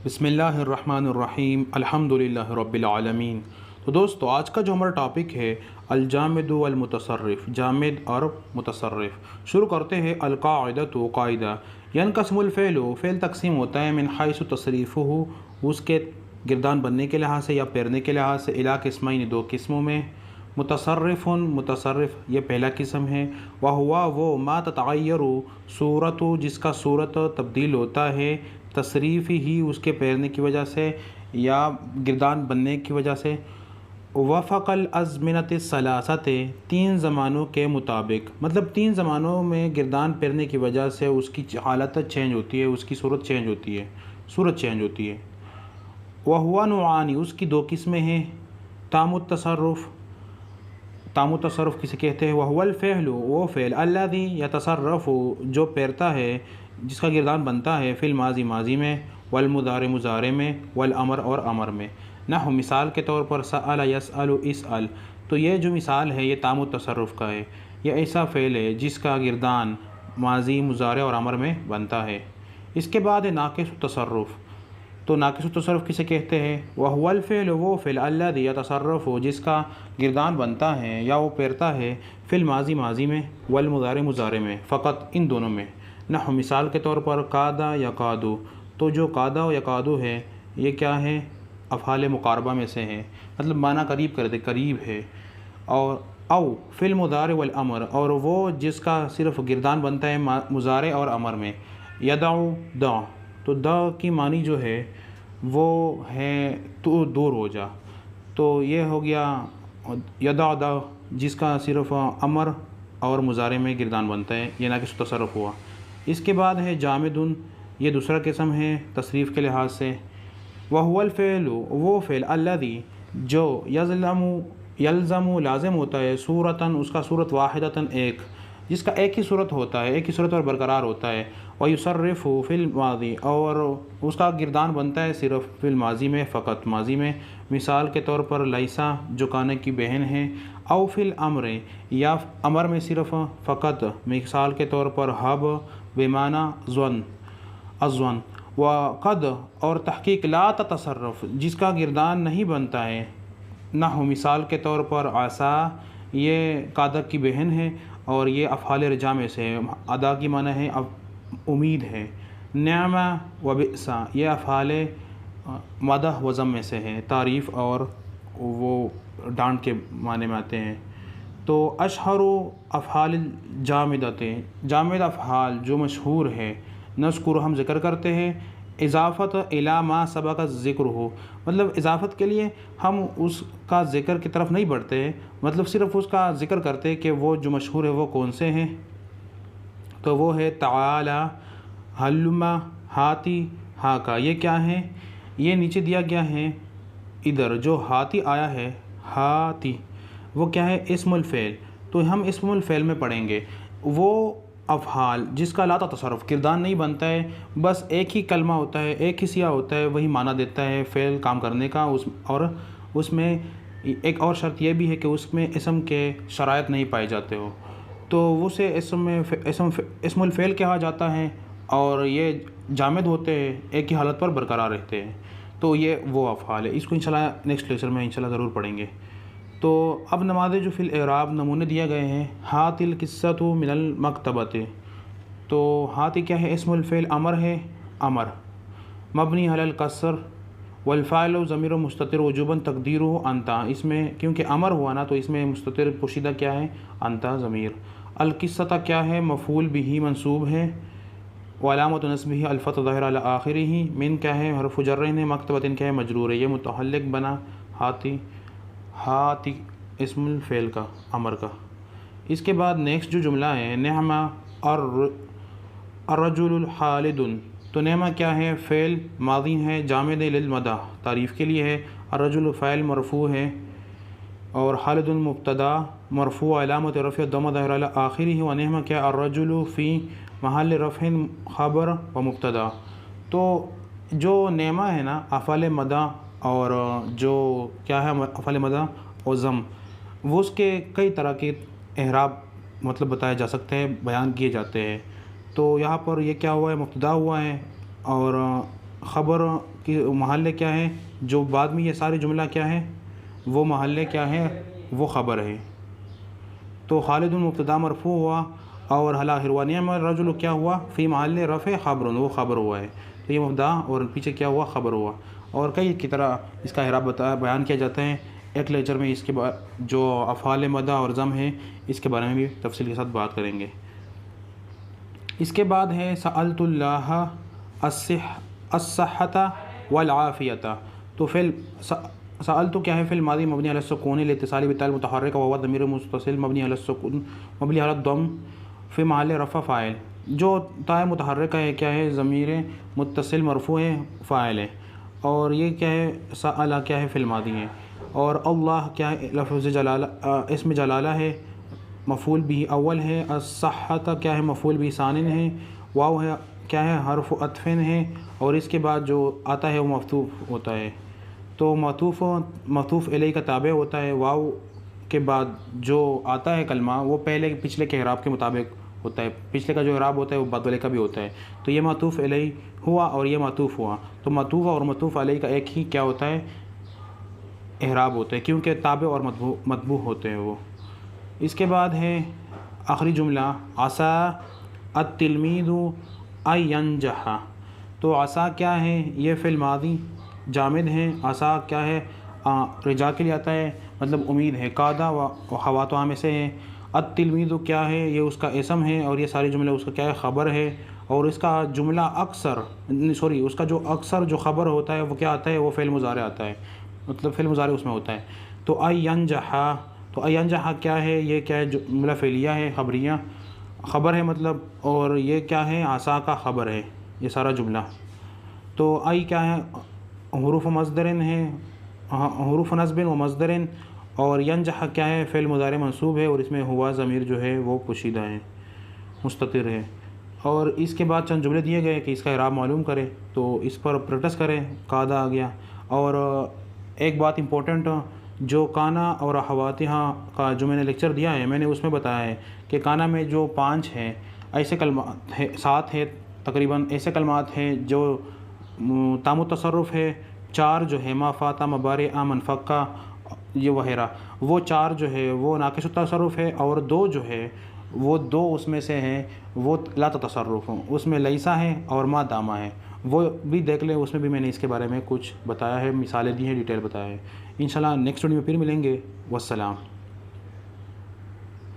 بسم اللہ الرحمن الرحیم الحمدللہ رب العالمین۔ تو دوستو آج کا جو ہمارا ٹاپک ہے الجامد والمتصرف، جامد اور متصرف۔ شروع کرتے ہیں القاعدۃ قاعدہ۔ ینقسم الفعل، فعل تقسیم ہوتا ہے من حیث تصریفہ، اس کے گردان بننے کے لحاظ سے یا پیرنے کے لحاظ سے، الی قسمین، دو قسموں میں۔ متصرف، متصرف یہ پہلا قسم ہے۔ وہوا وہ ما تتغیر صورت، جس کا صورت تبدیل ہوتا ہے تصریف ہی، اس کے پیرنے کی وجہ سے یا گردان بننے کی وجہ سے۔ وفق الازمنۃ الثلاثۃ، تین زمانوں کے مطابق، مطلب تین زمانوں میں گردان پیرنے کی وجہ سے اس کی حالت چینج ہوتی ہے، اس کی صورت چینج ہوتی ہے، صورت چینج ہوتی ہے۔ وہوا نوعان، اس کی دو قسمیں ہیں۔ تام التصرف، تام التصرف کسے کہتے ہیں؟ وہو الفعل، وہ فعل الذی یتصرف، جو پیرتا ہے، جس کا گردان بنتا ہے، فی الماضی، ماضی میں، والمضارع، مضارع میں، والامر، اور امر میں۔ نحو، مثال کے طور پر سأل یسأل اسأل، تو یہ جو مثال ہے یہ تام التصرف کا ہے۔ یہ ایسا فعل ہے جس کا گردان ماضی، مضارع اور امر میں بنتا ہے۔ اس کے بعد ہے ناقص التصرف۔ تو ناقص التصرف کسے کہتے ہیں؟ وہو الفعل، وہ فعل الذی یتصرف، جس کا گردان بنتا ہے یا وہ پیرتا ہے، فی الماضی، ماضی میں، والمضارع، مضارع میں، فقط ان دونوں میں۔ نحو، مثال کے طور پر کاد یکاد، تو جو کاد و یکاد ہے یہ کیا ہے؟ افعال مقاربہ میں سے ہے، مطلب معنی قریب کر دے، قریب ہے۔ اور او فی المضارع والامر، اور وہ جس کا صرف گردان بنتا ہے مضارع اور امر میں۔ یدعو، دا، تو دا کی معنی جو ہے وہ ہے تو دور ہو جا، تو یہ ہو گیا یدع دا، جس کا صرف امر اور مضارع میں گردان بنتا ہے، یہ ناقص تصرف ہوا۔ اس کے بعد ہے جامد، یہ دوسرا قسم ہے تصریف کے لحاظ سے۔ وہو الفعل، وہ فعل الذی، جو یلزم، لازم ہوتا ہے، صورتاً، اس کا صورت، واحدتاً، ایک، جس کا ایک ہی صورت ہوتا ہے، ایک ہی صورت اور برقرار ہوتا ہے۔ ویصرف فی الماضی، اور اس کا گردان بنتا ہے صرف فی الماضی میں، فقط ماضی میں۔ مثال کے طور پر لیسا، جو کانے کی بہن ہے۔ او فی الامر، یا امر میں صرف فقط، مثال کے طور پر حب بمعنی ظن، الظن۔ وقد، اور تحقیق، لا تتصرف، جس کا گردان نہیں بنتا ہے۔ نحو، مثال کے طور پر عسا، یہ قادہ کی بہن ہے اور یہ افعال رجا میں سے ہے، ادا کی معنی ہے امید ہے۔ نعم و بئس، یہ افعال مدح و ذم میں سے ہے، تعریف اور وہ ڈانٹ کے معنی میں آتے ہیں۔ تو اشہر افعال الجامدۃ، جامد افعال جو مشہور ہے، نذکر، ہم ذکر کرتے ہیں، اضافت الی ما سبق ذکر ہو، مطلب اضافت کے لیے ہم اس کا ذکر کی طرف نہیں بڑھتے، مطلب صرف اس کا ذکر کرتے کہ وہ جو مشہور ہے وہ کون سے ہیں۔ تو وہ ہے تعالی، ہلم، ہاتی، ہاکا، یہ کیا ہے؟ یہ نیچے دیا گیا ہے، ادھر جو ہاتی آیا ہے، ہاتی، وہ کیا ہے؟ اسم الفعل۔ تو ہم اسم الفعل میں پڑھیں گے وہ افعال جس کا لا تصرف، گردان نہیں بنتا ہے، بس ایک ہی کلمہ ہوتا ہے، ایک ہی سیاہ ہوتا ہے، وہی معنی دیتا ہے فعل کام کرنے کا، اور اس میں ایک اور شرط یہ بھی ہے کہ اس میں اسم کے شرائط نہیں پائے جاتے ہو، تو اسے اسم الفعل کہا جاتا ہے، اور یہ جامد ہوتے ہیں، ایک ہی حالت پر برقرار رہتے ہیں۔ تو یہ وہ افعال ہے، اس کو انشاءاللہ نیکسٹ لیکچر میں انشاءاللہ ضرور پڑھیں گے۔ تو اب نماذج جو فی الاعراب نمونے دیے گئے ہیں۔ ہات القصۃ من المکتبۃ، تو ہات کیا ہے؟ اسم الفعل، امر ہے، امر مبنی علی الکسر، والفاعل ضمیر مستتر وجوباً تقدیرہ انت، اس میں کیونکہ امر ہوا نا تو اس میں مستتر پوشیدہ کیا ہے؟ انت ضمیر۔ القصۃ کیا ہے؟ مفعول بہ منصوب ہے، وعلامۃ نصبہ الفتح ظاہرہ علی آخرہ۔ من کیا ہے؟ حرف جر ہے، مکتبۃ کیا ہے؟ مجرور ہے، یہ متعلق بنا ہاتی، ہاتی اسم الفعل کا، امر کا۔ اس کے بعد نیکسٹ جو جملہ ہے، نعم الرجل الخالد، تو نعمہ کیا ہے؟ فعل ماضی ہے، جامد للمدح، تعریف کے لیے ہے، الرجل فاعل مرفوع ہے، اور خالد مبتدا مرفوع، علامت رفع ضمہ ظاہرہ علی آخرہ، و نعمہ کیا؟ الرجل فی محل رفع خبر و مبتدا۔ تو جو نعمہ ہے نا، افعال مدح اور جو کیا ہے؟ افعال مدح و ذم، وہ اس کے کئی طرح کے اعراب مطلب بتائے جا سکتے ہیں، بیان کیے جاتے ہیں۔ تو یہاں پر یہ کیا ہوا ہے؟ مبتدا ہوا ہے، اور خبر کی محلے کیا ہے، جو بعد میں یہ سارے جملہ کیا ہے وہ محلے کیا ہے، وہ خبر ہے۔ تو خالد مبتدا مرفوع ہوا، اور ہلا ہروانیہ میں رجل کیا ہوا، فی محل رفع خبر، وہ خبر ہوا ہے۔ تو یہ مبتدا اور پیچھے کیا ہوا، خبر ہوا۔ اور کئی کی طرح اس کا اعراب بیان کیا جاتا ہے۔ ایک لیکچر میں اس کے جو افعال مدح اور ضم ہے اس کے بارے میں بھی تفصیل کے ساتھ بات کریں گے۔ اس کے بعد ہے سألت اللہ الصحۃ والعافیۃ۔ تو سألت کیا ہے، فعل ماضی مبنی علی السکون لاتصال بالتاء المتحرکہ وهو ضمیر متصل مبنی علی السکون مبنی علی الضم فی محل رفع فاعل۔ جو تاء متحرکہ ہے کیا ہے، ضمیر متصل مرفوع ہے، فاعل ہے۔ اور یہ کیا ہے، سأل کیا ہے، فعل ماضی ہے۔ اور اللہ کیا ہے، لفظ جلالہ، اسم جلالہ ہے، مفعول بھی اول ہے۔ الصحۃ کیا ہے، مفعول بھی ثانی ہے۔ واو ہے کیا ہے، حرف عطف ہے، اور اس کے بعد جو آتا ہے وہ مفتوح ہوتا ہے۔ تو معطوف علیہ کا تابع ہوتا ہے۔ واو کے بعد جو آتا ہے کلمہ وہ پچھلے کے اعراب کے مطابق ہوتا ہے، پچھلے کا جو اعراب ہوتا ہے وہ بعد والے کا بھی ہوتا ہے۔ تو یہ معطوف علیہ ہوا اور یہ معطوف ہوا، تو معطوف اور معطوف علیہ کا ایک ہی کیا ہوتا ہے، اعراب ہوتا ہے، کیونکہ تابع اور متبوع ہوتے ہیں وہ۔ اس کے بعد ہے آخری جملہ، عسیٰ التلمیذ ان ینجح۔ تو عسیٰ کیا ہے، یہ فعل ماضی جامد ہے۔ عسیٰ کیا ہے، رجا کے لیے آتا ہے، مطلب امید ہے۔ قادہ و خواتہ میں سے ہے۔ التلمیذ کیا ہے، یہ اس کا اسم ہے، اور یہ ساری جملے اس کا کیا ہے، خبر ہے۔ اور اس کا جملہ اس کا جو اکثر جو خبر ہوتا ہے وہ کیا آتا ہے، وہ فعل مضارع آتا ہے، مطلب فعل مضارع اس میں ہوتا ہے۔ تو ان ینجح، تو ان ینجح کیا ہے، یہ کیا ہے، جملہ فعلیہ ہے، خبریہ خبر ہے مطلب، اور یہ کیا ہے، عسیٰ کا خبر ہے یہ سارا جملہ۔ تو ای کیا ہے، حروف مصدر ہے، حروف نصب و مصدر، اور ینجح کیا ہے، فعل مضارع منصوب ہے، اور اس میں ہوا ضمیر جو ہے وہ پوشیدہ ہے، مستتر ہے۔ اور اس کے بعد چند جملے دیے گئے کہ اس کا اعراب معلوم کرے، تو اس پر پریکٹس کریں۔ قاعدہ آ گیا۔ اور ایک بات امپورٹنٹ، جو کانا اور اخواتہا کا جو میں نے لیکچر دیا ہے، میں نے اس میں بتایا ہے کہ کانا میں جو 5 ہے ایسے کلمات ہے، 7 ہے تقریباً ایسے کلمات ہیں جو تام التصرف ہے، 4 جو ہے ما فاتا مبارع منفقہ یہ وغیرہ، وہ 4 جو ہے وہ ناقص التصرف ہے، اور 2 جو ہے وہ 2 اس میں سے ہیں وہ لا تصرف، اس میں لیسا ہے اور ما دامہ ہے، وہ بھی دیکھ لیں، اس میں بھی میں نے اس کے بارے میں کچھ بتایا ہے، مثالیں دی ہیں، ڈیٹیل بتایا ہے۔ انشاءاللہ نیکسٹ ویڈیو میں پھر ملیں گے۔ والسلام۔